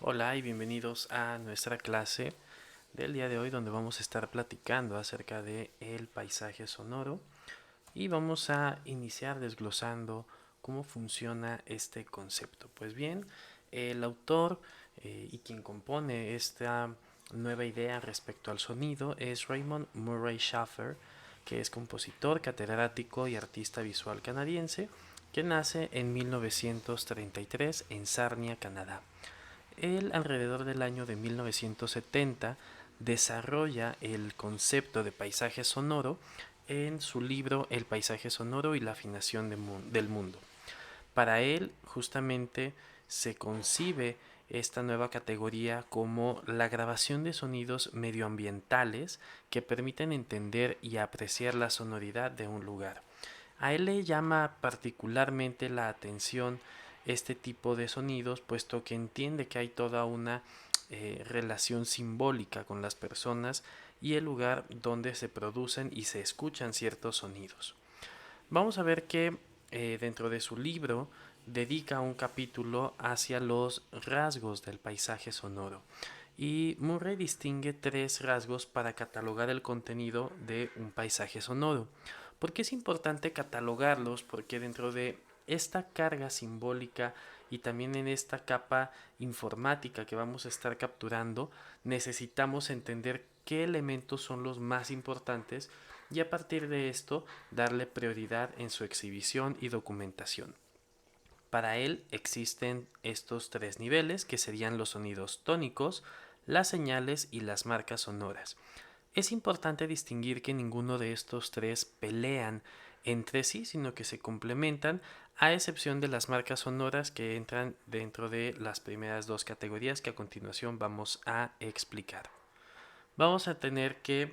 Hola y bienvenidos a nuestra clase del día de hoy donde vamos a estar platicando acerca de el paisaje sonoro y vamos a iniciar desglosando cómo funciona este concepto. Pues bien, el autor y quien compone esta nueva idea respecto al sonido es Raymond Murray Schafer, que es compositor, catedrático y artista visual canadiense, que nace en 1933 en Sarnia, Canadá. Él, alrededor del año de 1970, desarrolla el concepto de paisaje sonoro en su libro El paisaje sonoro y la afinación del mundo. Para él, justamente, se concibe esta nueva categoría como la grabación de sonidos medioambientales que permiten entender y apreciar la sonoridad de un lugar. A él le llama particularmente la atención este tipo de sonidos, puesto que entiende que hay toda una relación simbólica con las personas y el lugar donde se producen y se escuchan ciertos sonidos. Vamos a ver que dentro de su libro dedica un capítulo hacia los rasgos del paisaje sonoro. Y Murray distingue tres rasgos para catalogar el contenido de un paisaje sonoro. ¿Por qué es importante catalogarlos? Porque dentro de esta carga simbólica y también en esta capa informática que vamos a estar capturando, necesitamos entender qué elementos son los más importantes y a partir de esto darle prioridad en su exhibición y documentación. Para él existen estos tres niveles que serían los sonidos tónicos, las señales y las marcas sonoras. Es importante distinguir que ninguno de estos tres pelean entre sí, sino que se complementan, a excepción de las marcas sonoras que entran dentro de las primeras dos categorías que a continuación vamos a explicar. Vamos a tener que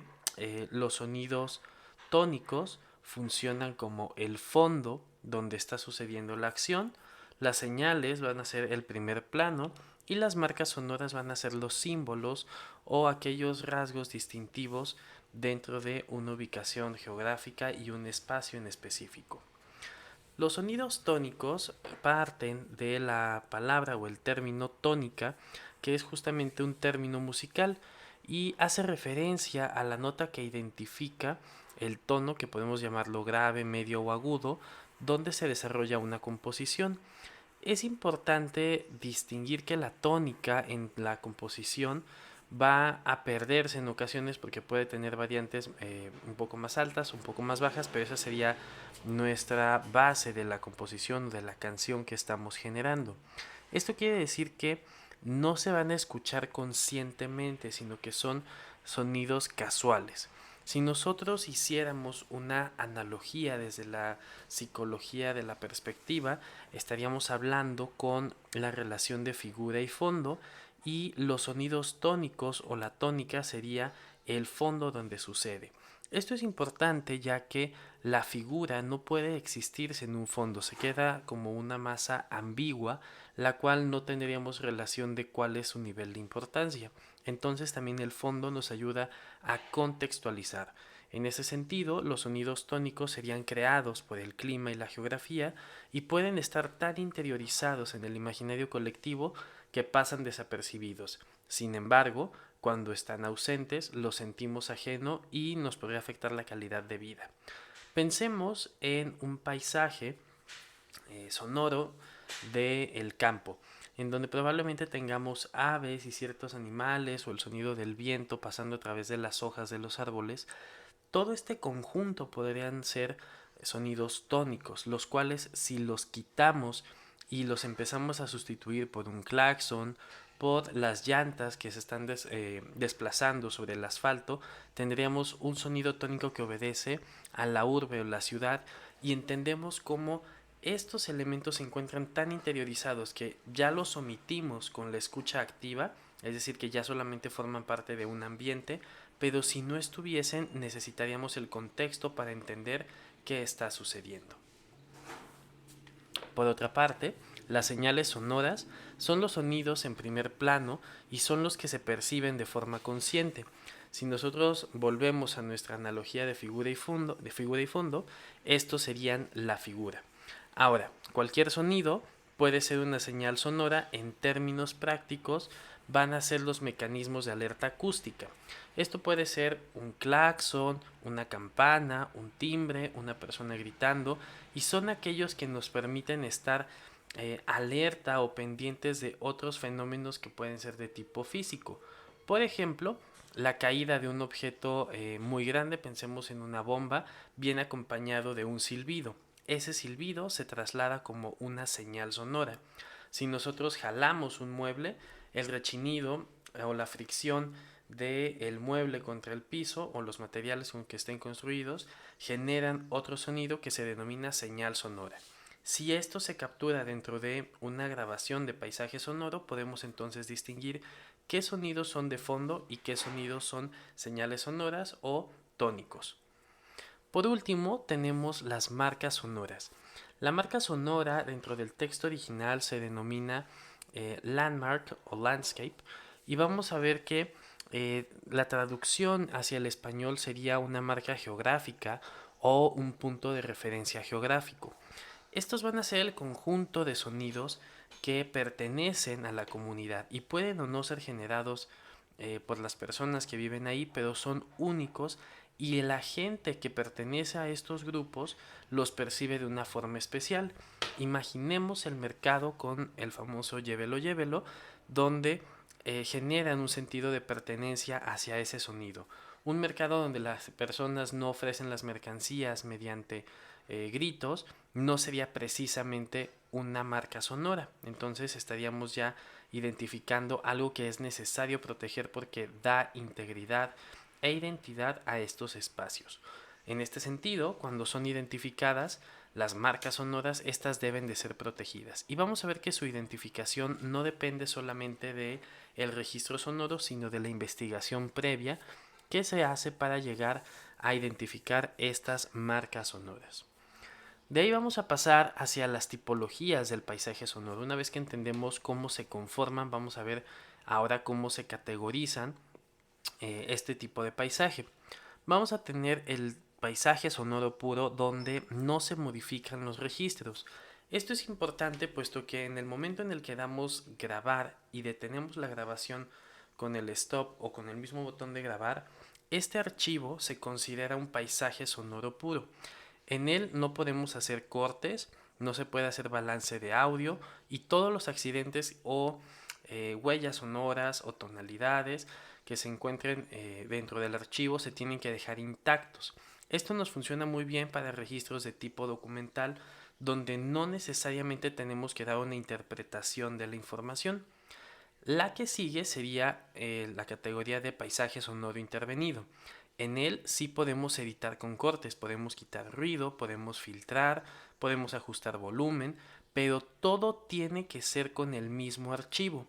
los sonidos tónicos funcionan como el fondo donde está sucediendo la acción, las señales van a ser el primer plano y las marcas sonoras van a ser los símbolos o aquellos rasgos distintivos dentro de una ubicación geográfica y un espacio en específico. Los sonidos tónicos parten de la palabra o el término tónica, que es justamente un término musical y hace referencia a la nota que identifica el tono, que podemos llamarlo grave, medio o agudo, donde se desarrolla una composición. Es importante distinguir que la tónica en la composición va a perderse en ocasiones porque puede tener variantes un poco más altas, un poco más bajas, pero esa sería nuestra base de la composición de la canción que estamos generando. Esto quiere decir que no se van a escuchar conscientemente, sino que son sonidos casuales. Si nosotros hiciéramos una analogía desde la psicología de la perspectiva, estaríamos hablando con la relación de figura y fondo, y los sonidos tónicos o la tónica sería el fondo donde sucede. Esto es importante ya que la figura no puede existirse en un fondo, se queda como una masa ambigua, la cual no tendríamos relación de cuál es su nivel de importancia. Entonces también el fondo nos ayuda a contextualizar. En ese sentido, los sonidos tónicos serían creados por el clima y la geografía y pueden estar tan interiorizados en el imaginario colectivo que pasan desapercibidos. Sin embargo, cuando están ausentes, los sentimos ajeno y nos podría afectar la calidad de vida. Pensemos en un paisaje sonoro del campo, en donde probablemente tengamos aves y ciertos animales o el sonido del viento pasando a través de las hojas de los árboles. Todo este conjunto podrían ser sonidos tónicos, los cuales si los quitamos y los empezamos a sustituir por un claxon, por las llantas que se están desplazando sobre el asfalto, tendríamos un sonido tónico que obedece a la urbe o la ciudad, y entendemos cómo estos elementos se encuentran tan interiorizados que ya los omitimos con la escucha activa, es decir, que ya solamente forman parte de un ambiente, pero si no estuviesen necesitaríamos el contexto para entender qué está sucediendo. Por otra parte, las señales sonoras son los sonidos en primer plano y son los que se perciben de forma consciente. Si nosotros volvemos a nuestra analogía de figura y fondo, estos serían la figura. Ahora, cualquier sonido puede ser una señal sonora. En términos prácticos van a ser los mecanismos de alerta acústica. Esto puede ser un claxon, una campana, un timbre, una persona gritando, y son aquellos que nos permiten estar alerta o pendientes de otros fenómenos que pueden ser de tipo físico. Por ejemplo, la caída de un objeto muy grande, pensemos en una bomba, viene acompañado de un silbido. Ese silbido se traslada como una señal sonora. Si nosotros jalamos un mueble, el rechinido o la fricción del mueble contra el piso o los materiales con que estén construidos generan otro sonido que se denomina señal sonora. Si esto se captura dentro de una grabación de paisaje sonoro, podemos entonces distinguir qué sonidos son de fondo y qué sonidos son señales sonoras o tónicos. Por último, tenemos las marcas sonoras. La marca sonora dentro del texto original se denomina landmark o landscape, y vamos a ver que la traducción hacia el español sería una marca geográfica o un punto de referencia geográfico. Estos van a ser el conjunto de sonidos que pertenecen a la comunidad y pueden o no ser generados por las personas que viven ahí, pero son únicos, y la gente que pertenece a estos grupos los percibe de una forma especial. Imaginemos el mercado con el famoso llévelo llévelo, donde generan un sentido de pertenencia hacia ese sonido. Un mercado donde las personas no ofrecen las mercancías mediante gritos no sería precisamente una marca sonora. Entonces estaríamos ya identificando algo que es necesario proteger porque da integridad e identidad a estos espacios. En este sentido, cuando son identificadas las marcas sonoras, estas deben de ser protegidas. Y vamos a ver que su identificación no depende solamente de el registro sonoro, sino de la investigación previa que se hace para llegar a identificar estas marcas sonoras. De ahí vamos a pasar hacia las tipologías del paisaje sonoro. Una vez que entendemos cómo se conforman, vamos a ver ahora cómo se categorizan este tipo de paisaje. Vamos a tener el paisaje sonoro puro, donde no se modifican los registros. Esto es importante puesto que en el momento en el que damos grabar y detenemos la grabación con el stop o con el mismo botón de grabar, este archivo se considera un paisaje sonoro puro. En él no podemos hacer cortes, no se puede hacer balance de audio, y todos los accidentes o huellas sonoras o tonalidades que se encuentren dentro del archivo se tienen que dejar intactos. Esto nos funciona muy bien para registros de tipo documental, donde no necesariamente tenemos que dar una interpretación de la información. La que sigue sería la categoría de paisaje sonoro intervenido. En él sí podemos editar con cortes, podemos quitar ruido, podemos filtrar, podemos ajustar volumen, pero todo tiene que ser con el mismo archivo.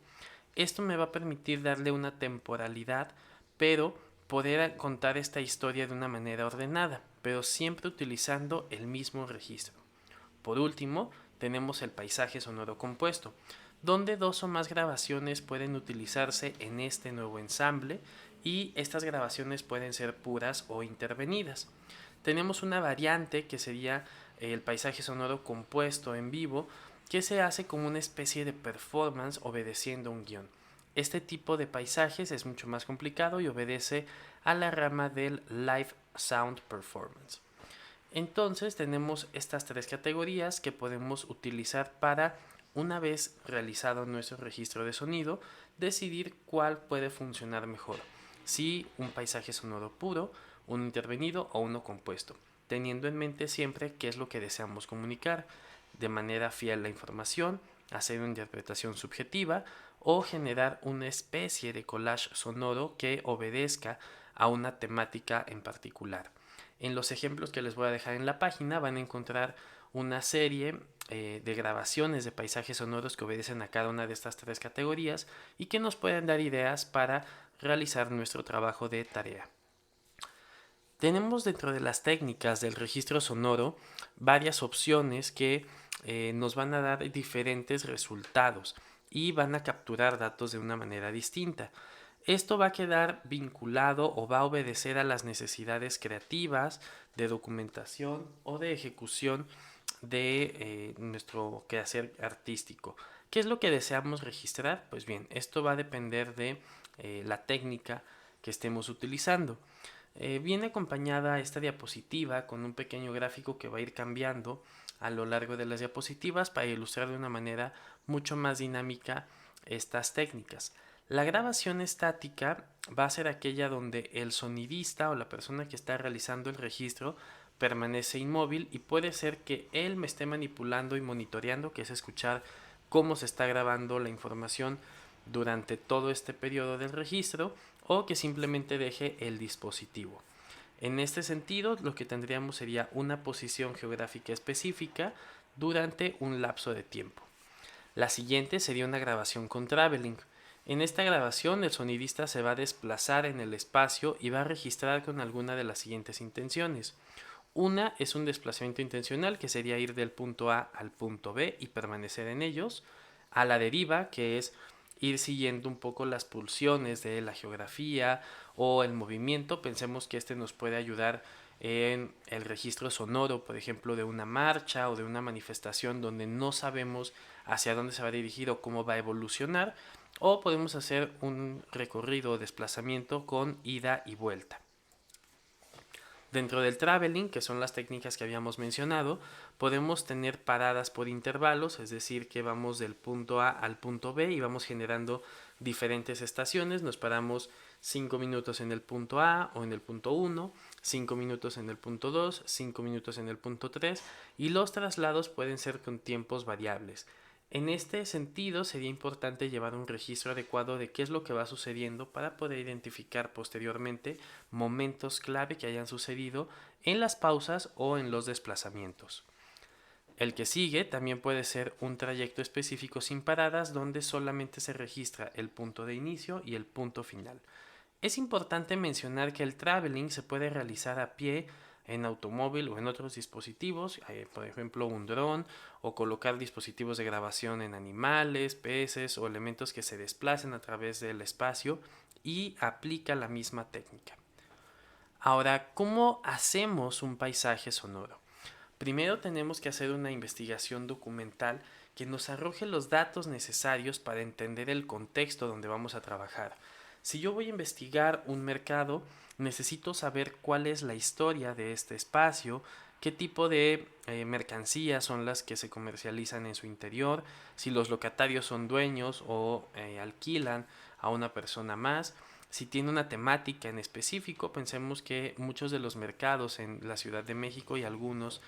Esto me va a permitir darle una temporalidad, pero poder contar esta historia de una manera ordenada, pero siempre utilizando el mismo registro. Por último, tenemos el paisaje sonoro compuesto, donde dos o más grabaciones pueden utilizarse en este nuevo ensamble, y estas grabaciones pueden ser puras o intervenidas. Tenemos una variante que sería el paisaje sonoro compuesto en vivo, que se hace como una especie de performance obedeciendo un guión. Este tipo de paisajes es mucho más complicado y obedece a la rama del live sound performance. Entonces tenemos estas tres categorías que podemos utilizar para, una vez realizado nuestro registro de sonido, decidir cuál puede funcionar mejor. Si un paisaje sonoro puro, un intervenido o uno compuesto, teniendo en mente siempre qué es lo que deseamos comunicar, de manera fiel la información, hacer una interpretación subjetiva o generar una especie de collage sonoro que obedezca a una temática en particular. En los ejemplos que les voy a dejar en la página van a encontrar una serie de grabaciones de paisajes sonoros que obedecen a cada una de estas tres categorías y que nos pueden dar ideas para realizar nuestro trabajo de tarea. Tenemos dentro de las técnicas del registro sonoro varias opciones que nos van a dar diferentes resultados y van a capturar datos de una manera distinta. Esto va a quedar vinculado o va a obedecer a las necesidades creativas, de documentación o de ejecución de nuestro quehacer artístico. ¿Qué es lo que deseamos registrar? Pues bien, esto va a depender de la técnica que estemos utilizando. Viene acompañada esta diapositiva con un pequeño gráfico que va a ir cambiando a lo largo de las diapositivas para ilustrar de una manera mucho más dinámica estas técnicas. La grabación estática va a ser aquella donde el sonidista o la persona que está realizando el registro permanece inmóvil y puede ser que él me esté manipulando y monitoreando, que es escuchar cómo se está grabando la información durante todo este periodo del registro, o que simplemente deje el dispositivo. En este sentido, lo que tendríamos sería una posición geográfica específica durante un lapso de tiempo. La siguiente sería una grabación con traveling. En esta grabación el sonidista se va a desplazar en el espacio y va a registrar con alguna de las siguientes intenciones. Una es un desplazamiento intencional, que sería ir del punto A al punto B y permanecer en ellos. A la deriva, que es ir siguiendo un poco las pulsiones de la geografía o el movimiento. Pensemos que este nos puede ayudar en el registro sonoro, por ejemplo, de una marcha o de una manifestación donde no sabemos hacia dónde se va a dirigir o cómo va a evolucionar, o podemos hacer un recorrido o desplazamiento con ida y vuelta. Dentro del traveling, que son las técnicas que habíamos mencionado, podemos tener paradas por intervalos, es decir, que vamos del punto A al punto B y vamos generando diferentes estaciones. Nos paramos 5 minutos en el punto A o en el punto 1, 5 minutos en el punto 2, 5 minutos en el punto 3, y los traslados pueden ser con tiempos variables. En este sentido, sería importante llevar un registro adecuado de qué es lo que va sucediendo para poder identificar posteriormente momentos clave que hayan sucedido en las pausas o en los desplazamientos. El que sigue también puede ser un trayecto específico sin paradas, donde solamente se registra el punto de inicio y el punto final. Es importante mencionar que el traveling se puede realizar a pie, en automóvil o en otros dispositivos, por ejemplo un dron, o colocar dispositivos de grabación en animales, peces o elementos que se desplacen a través del espacio, y aplica la misma técnica. Ahora, ¿cómo hacemos un paisaje sonoro? Primero tenemos que hacer una investigación documental que nos arroje los datos necesarios para entender el contexto donde vamos a trabajar. Si yo voy a investigar un mercado, necesito saber cuál es la historia de este espacio, qué tipo de mercancías son las que se comercializan en su interior, si los locatarios son dueños o alquilan a una persona más, si tiene una temática en específico. Pensemos que muchos de los mercados en la Ciudad de México y algunos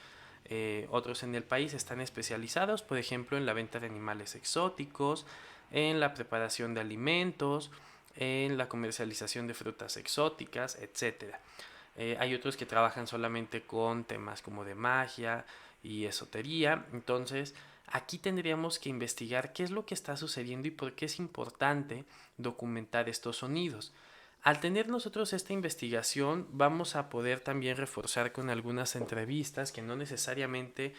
otros en el país están especializados, por ejemplo, en la venta de animales exóticos, en la preparación de alimentos, en la comercialización de frutas exóticas, etcétera. Hay otros que trabajan solamente con temas como de magia y esotería. Entonces, aquí tendríamos que investigar qué es lo que está sucediendo y por qué es importante documentar estos sonidos. Al tener nosotros esta investigación, vamos a poder también reforzar con algunas entrevistas que no necesariamente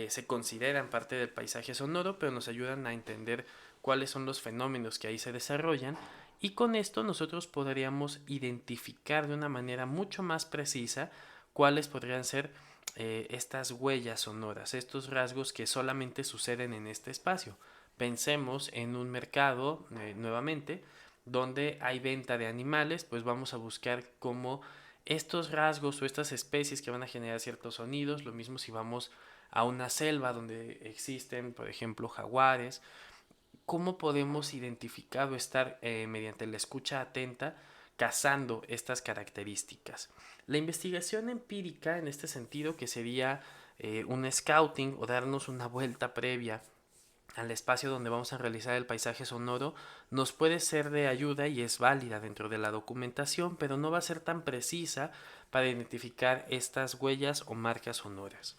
se consideran parte del paisaje sonoro, pero nos ayudan a entender cuáles son los fenómenos que ahí se desarrollan, y con esto nosotros podríamos identificar de una manera mucho más precisa cuáles podrían ser estas huellas sonoras, estos rasgos que solamente suceden en este espacio. Pensemos en un mercado, nuevamente, donde hay venta de animales, pues vamos a buscar cómo estos rasgos o estas especies que van a generar ciertos sonidos. Lo mismo si vamos a una selva donde existen, por ejemplo, jaguares, cómo podemos identificar o estar mediante la escucha atenta cazando estas características. La investigación empírica, en este sentido, que sería un scouting o darnos una vuelta previa al espacio donde vamos a realizar el paisaje sonoro, nos puede ser de ayuda y es válida dentro de la documentación, pero no va a ser tan precisa para identificar estas huellas o marcas sonoras.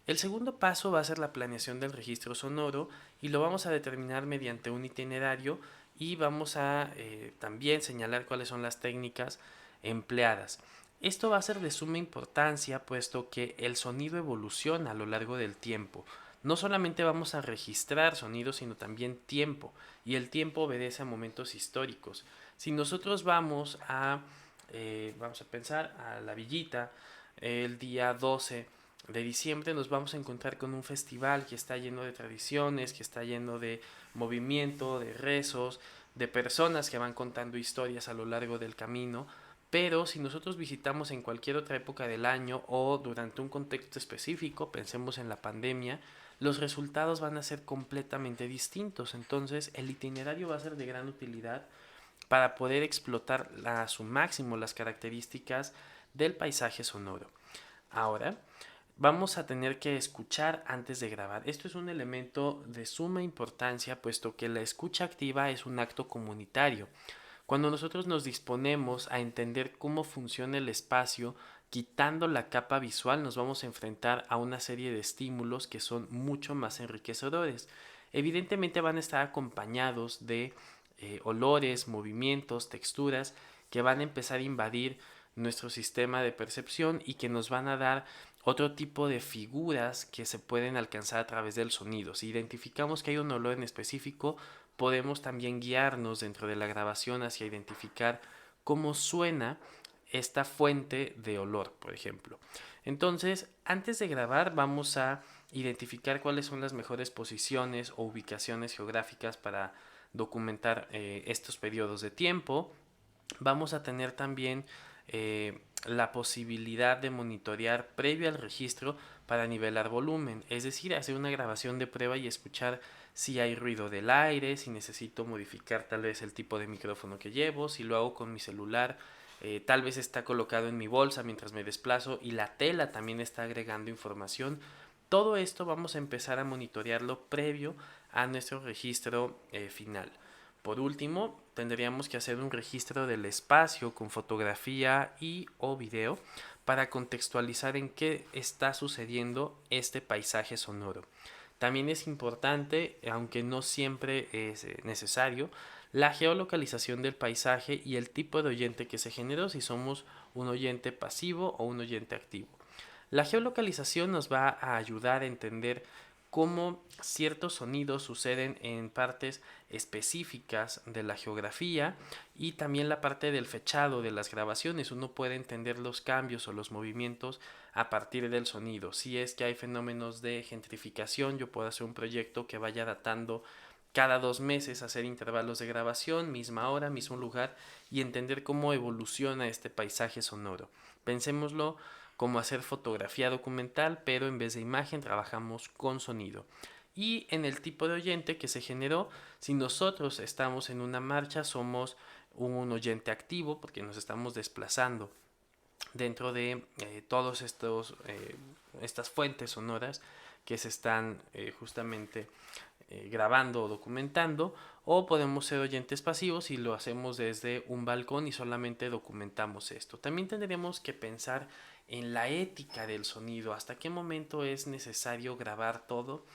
El segundo paso va a ser la planeación del registro sonoro, y lo vamos a determinar mediante un itinerario, y vamos a también señalar cuáles son las técnicas empleadas. Esto va a ser de suma importancia, puesto que el sonido evoluciona a lo largo del tiempo. No solamente vamos a registrar sonidos, sino también tiempo, y el tiempo obedece a momentos históricos. Si nosotros vamos a pensar a la villita el día 12 de diciembre nos vamos a encontrar con un festival que está lleno de tradiciones, que está lleno de movimiento, de rezos, de personas que van contando historias a lo largo del camino. Pero si nosotros visitamos en cualquier otra época del año o durante un contexto específico, pensemos en la pandemia, los resultados van a ser completamente distintos. Entonces el itinerario va a ser de gran utilidad para poder explotar a su máximo las características del paisaje sonoro. Ahora, vamos a tener que escuchar antes de grabar. Esto es un elemento de suma importancia, puesto que la escucha activa es un acto comunitario. Cuando nosotros nos disponemos a entender cómo funciona el espacio, quitando la capa visual, nos vamos a enfrentar a una serie de estímulos que son mucho más enriquecedores. Evidentemente van a estar acompañados de olores, movimientos, texturas que van a empezar a invadir nuestro sistema de percepción y que nos van a dar otro tipo de figuras que se pueden alcanzar a través del sonido. Si identificamos que hay un olor en específico, podemos también guiarnos dentro de la grabación hacia identificar cómo suena esta fuente de olor, por ejemplo. Entonces, antes de grabar, vamos a identificar cuáles son las mejores posiciones o ubicaciones geográficas para documentar estos periodos de tiempo. Vamos a tener también la posibilidad de monitorear previo al registro para nivelar volumen, es decir, hacer una grabación de prueba y escuchar si hay ruido del aire, si necesito modificar tal vez el tipo de micrófono que llevo, si lo hago con mi celular, tal vez está colocado en mi bolsa mientras me desplazo y la tela también está agregando información. Todo esto vamos a empezar a monitorearlo previo a nuestro registro final. Por último, tendríamos que hacer un registro del espacio con fotografía y o video para contextualizar en qué está sucediendo este paisaje sonoro. También es importante, aunque no siempre es necesario, la geolocalización del paisaje y el tipo de oyente que se generó, si somos un oyente pasivo o un oyente activo. La geolocalización nos va a ayudar a entender cómo ciertos sonidos suceden en partes específicas de la geografía y también la parte del fechado de las grabaciones. Uno puede entender los cambios o los movimientos a partir del sonido. Si es que hay fenómenos de gentrificación, yo puedo hacer un proyecto que vaya datando cada 2 meses, hacer intervalos de grabación, misma hora, mismo lugar, y entender cómo evoluciona este paisaje sonoro. Pensémoslo como hacer fotografía documental, pero en vez de imagen trabajamos con sonido. Y en el tipo de oyente que se generó, si nosotros estamos en una marcha, somos un oyente activo porque nos estamos desplazando dentro de todos estas fuentes sonoras que se están justamente grabando o documentando, o podemos ser oyentes pasivos y lo hacemos desde un balcón y solamente documentamos esto. También tendremos que pensar en la ética del sonido, hasta qué momento es necesario grabar todo.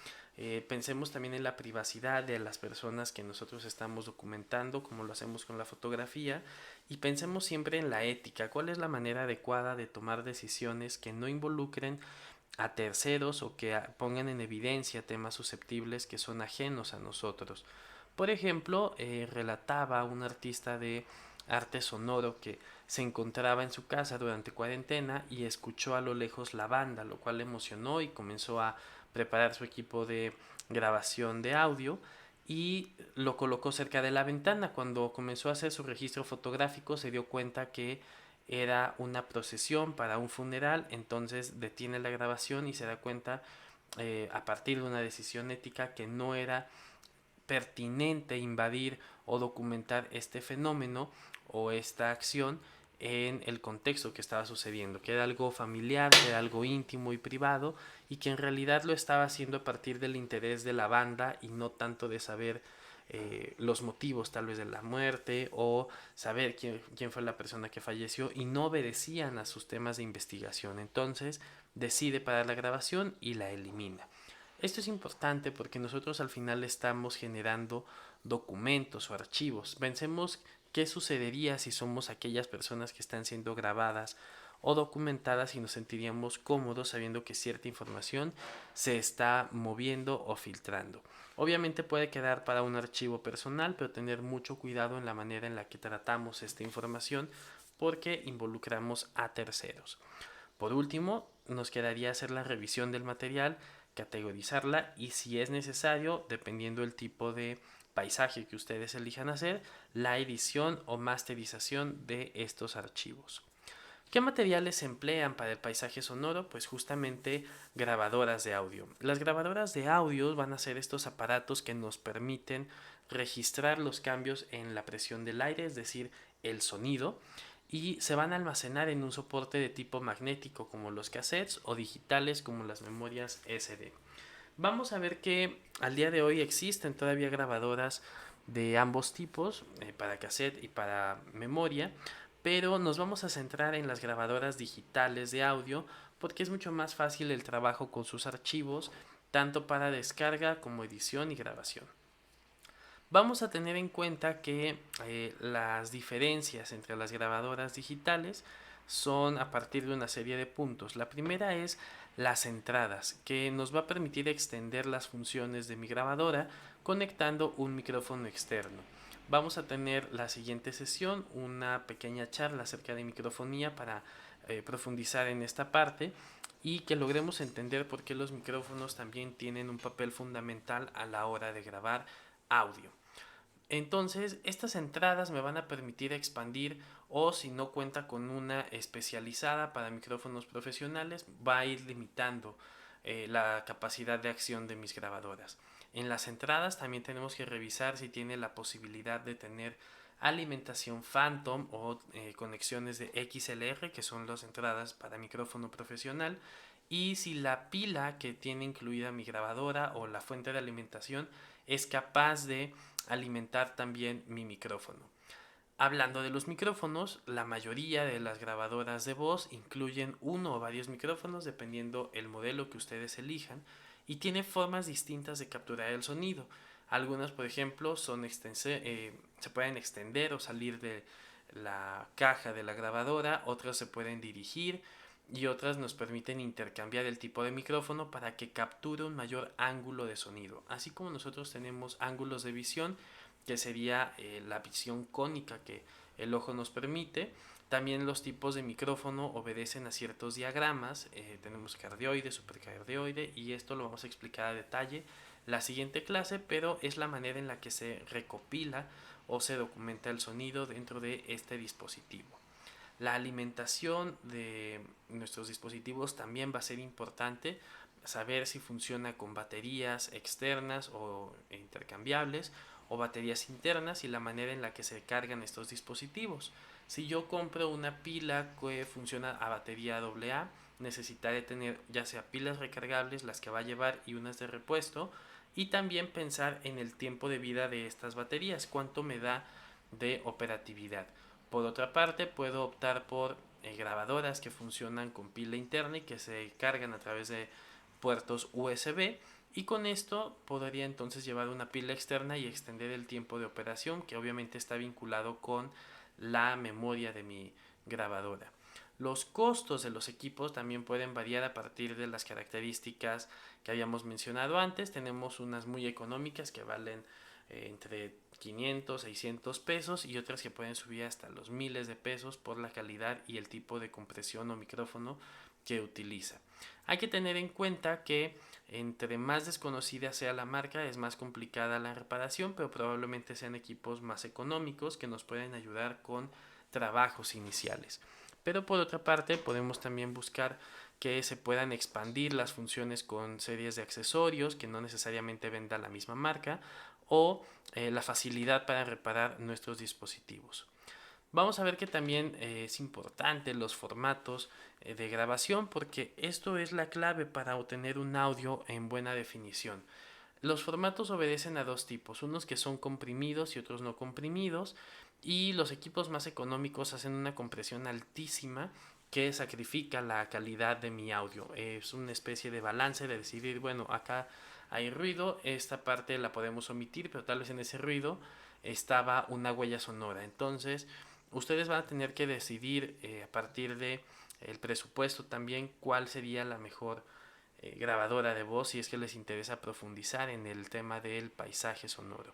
Pensemos también en la privacidad de las personas que nosotros estamos documentando, como lo hacemos con la fotografía, y pensemos siempre en la ética, cuál es la manera adecuada de tomar decisiones que no involucren a terceros o que pongan en evidencia temas susceptibles que son ajenos a nosotros. Por ejemplo, relataba un artista de arte sonoro que se encontraba en su casa durante cuarentena y escuchó a lo lejos la banda, lo cual le emocionó y comenzó a preparar su equipo de grabación de audio y lo colocó cerca de la ventana. Cuando comenzó a hacer su registro fotográfico se dio cuenta que era una procesión para un funeral, entonces detiene la grabación y se da cuenta a partir de una decisión ética que no era pertinente invadir o documentar este fenómeno o esta acción en el contexto que estaba sucediendo, que era algo familiar, que era algo íntimo y privado y que en realidad lo estaba haciendo a partir del interés de la banda y no tanto de saber los motivos tal vez de la muerte o saber quién fue la persona que falleció y no obedecían a sus temas de investigación. Entonces decide parar la grabación y la elimina. Esto es importante porque nosotros al final estamos generando documentos o archivos. Pensemos qué sucedería si somos aquellas personas que están siendo grabadas o documentadas y nos sentiríamos cómodos sabiendo que cierta información se está moviendo o filtrando. Obviamente puede quedar para un archivo personal, pero tener mucho cuidado en la manera en la que tratamos esta información porque involucramos a terceros. Por último, nos quedaría hacer la revisión del material, categorizarla y si es necesario, dependiendo del tipo de paisaje que ustedes elijan hacer, la edición o masterización de estos archivos. ¿Qué materiales se emplean para el paisaje sonoro? Pues justamente grabadoras de audio. Las grabadoras de audio van a ser estos aparatos que nos permiten registrar los cambios en la presión del aire, es decir, el sonido, y se van a almacenar en un soporte de tipo magnético como los cassettes o digitales como las memorias SD. Vamos a ver que al día de hoy existen todavía grabadoras de ambos tipos, para cassette y para memoria, pero nos vamos a centrar en las grabadoras digitales de audio porque es mucho más fácil el trabajo con sus archivos, tanto para descarga como edición y grabación. Vamos a tener en cuenta que las diferencias entre las grabadoras digitales son a partir de una serie de puntos. La primera es las entradas, que nos va a permitir extender las funciones de mi grabadora conectando un micrófono externo. Vamos a tener la siguiente sesión, una pequeña charla acerca de microfonía para profundizar en esta parte y que logremos entender por qué los micrófonos también tienen un papel fundamental a la hora de grabar audio. Entonces, estas entradas me van a permitir expandir o si no cuenta con una especializada para micrófonos profesionales, va a ir limitando la capacidad de acción de mis grabadoras. En las entradas también tenemos que revisar si tiene la posibilidad de tener alimentación Phantom o conexiones de XLR, que son las entradas para micrófono profesional, y si la pila que tiene incluida mi grabadora o la fuente de alimentación es capaz de alimentar también mi micrófono. Hablando de los micrófonos, la mayoría de las grabadoras de voz incluyen uno o varios micrófonos dependiendo el modelo que ustedes elijan y tiene formas distintas de capturar el sonido. Algunas, por ejemplo, se pueden extender o salir de la caja de la grabadora, otras se pueden dirigir y otras nos permiten intercambiar el tipo de micrófono para que capture un mayor ángulo de sonido. Así como nosotros tenemos ángulos de visión, que sería la visión cónica que el ojo nos permite, también los tipos de micrófono obedecen a ciertos diagramas. Tenemos cardioide, supercardioide y esto lo vamos a explicar a detalle la siguiente clase, pero es la manera en la que se recopila o se documenta el sonido dentro de este dispositivo. La alimentación de nuestros dispositivos también va a ser importante, saber si funciona con baterías externas o intercambiables o baterías internas y la manera en la que se cargan estos dispositivos. Si yo compro una pila que funciona a batería AA, necesitaré tener ya sea pilas recargables, las que va a llevar y unas de repuesto, y también pensar en el tiempo de vida de estas baterías, cuánto me da de operatividad. Por otra parte, puedo optar por grabadoras que funcionan con pila interna y que se cargan a través de puertos USB, y con esto podría entonces llevar una pila externa y extender el tiempo de operación, que obviamente está vinculado con la memoria de mi grabadora. Los costos de los equipos también pueden variar a partir de las características que habíamos mencionado antes. Tenemos unas muy económicas que valen entre 500, 600 pesos y otras que pueden subir hasta los miles de pesos por la calidad y el tipo de compresión o micrófono que utiliza. Hay que tener en cuenta que entre más desconocida sea la marca es más complicada la reparación, pero probablemente sean equipos más económicos que nos pueden ayudar con trabajos iniciales. Pero por otra parte podemos también buscar que se puedan expandir las funciones con series de accesorios que no necesariamente venda la misma marca o la facilidad para reparar nuestros dispositivos. Vamos a ver que también es importante los formatos de grabación porque esto es la clave para obtener un audio en buena definición. Los formatos obedecen a dos tipos, unos que son comprimidos y otros no comprimidos, y los equipos más económicos hacen una compresión altísima que sacrifica la calidad de mi audio. Es una especie de balance de decidir, bueno, acá hay ruido, esta parte la podemos omitir, pero tal vez en ese ruido estaba una huella sonora. Entonces, ustedes van a tener que decidir a partir de el presupuesto también cuál sería la mejor grabadora de voz si es que les interesa profundizar en el tema del paisaje sonoro.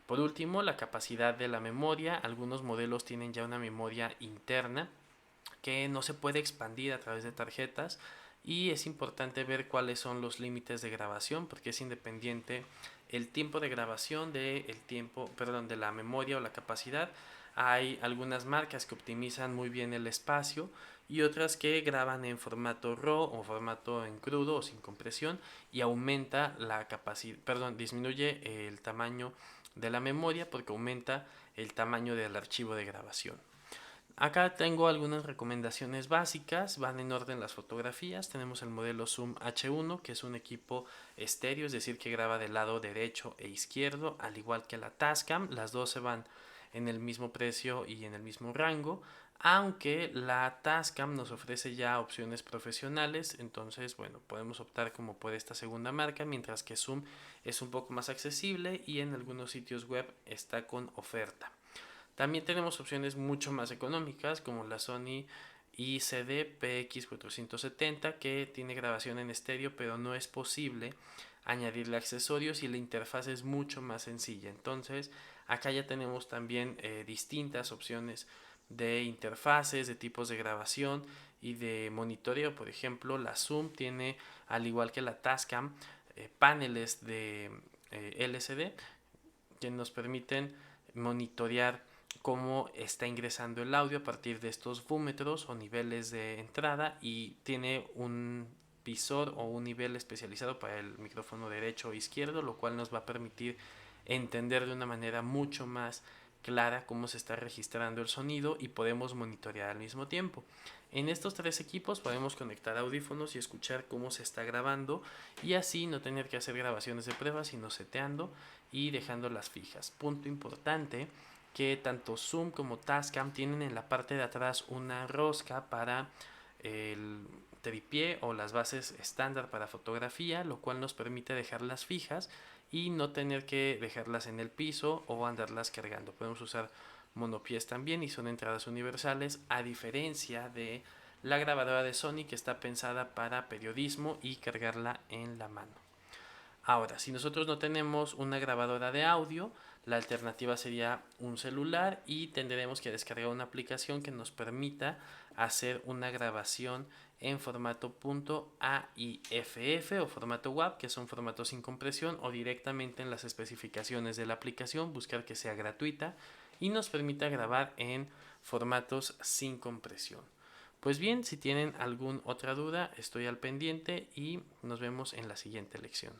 Por último, la capacidad de la memoria. Algunos modelos tienen ya una memoria interna que no se puede expandir a través de tarjetas y es importante ver cuáles son los límites de grabación porque es independiente el tiempo de grabación de la memoria o la capacidad. Hay algunas marcas que optimizan muy bien el espacio y otras que graban en formato RAW o formato en crudo o sin compresión y aumenta la capacidad, disminuye el tamaño de la memoria porque aumenta el tamaño del archivo de grabación. Acá tengo algunas recomendaciones básicas, van en orden las fotografías. Tenemos el modelo Zoom H1, que es un equipo estéreo, es decir, que graba del lado derecho e izquierdo, al igual que la Tascam. Las dos se van en el mismo precio y en el mismo rango, aunque la Tascam nos ofrece ya opciones profesionales, entonces bueno, podemos optar como por esta segunda marca, mientras que Zoom es un poco más accesible y en algunos sitios web está con oferta. También tenemos opciones mucho más económicas como la Sony ICD PX470 que tiene grabación en estéreo pero no es posible añadirle accesorios y la interfaz es mucho más sencilla. Entonces acá ya tenemos también distintas opciones de interfaces, de tipos de grabación y de monitoreo. Por ejemplo, la Zoom tiene, al igual que la Tascam, paneles de LCD que nos permiten monitorear cómo está ingresando el audio a partir de estos búmetros o niveles de entrada y tiene un visor o un nivel especializado para el micrófono derecho o izquierdo, lo cual nos va a permitir entender de una manera mucho más clara cómo se está registrando el sonido y podemos monitorear al mismo tiempo. En estos tres equipos podemos conectar audífonos y escuchar cómo se está grabando y así no tener que hacer grabaciones de prueba sino seteando y dejando las fijas. Punto importante que tanto Zoom como Tascam tienen en la parte de atrás una rosca para el tripié o las bases estándar para fotografía, lo cual nos permite dejarlas fijas y no tener que dejarlas en el piso o andarlas cargando. Podemos usar monopiés también y son entradas universales, a diferencia de la grabadora de Sony que está pensada para periodismo y cargarla en la mano. Ahora, si nosotros no tenemos una grabadora de audio, la alternativa sería un celular y tendremos que descargar una aplicación que nos permita hacer una grabación en formato .aiff o formato WAV, que son formatos sin compresión, o directamente en las especificaciones de la aplicación, buscar que sea gratuita y nos permita grabar en formatos sin compresión. Pues bien, si tienen alguna otra duda, estoy al pendiente y nos vemos en la siguiente lección.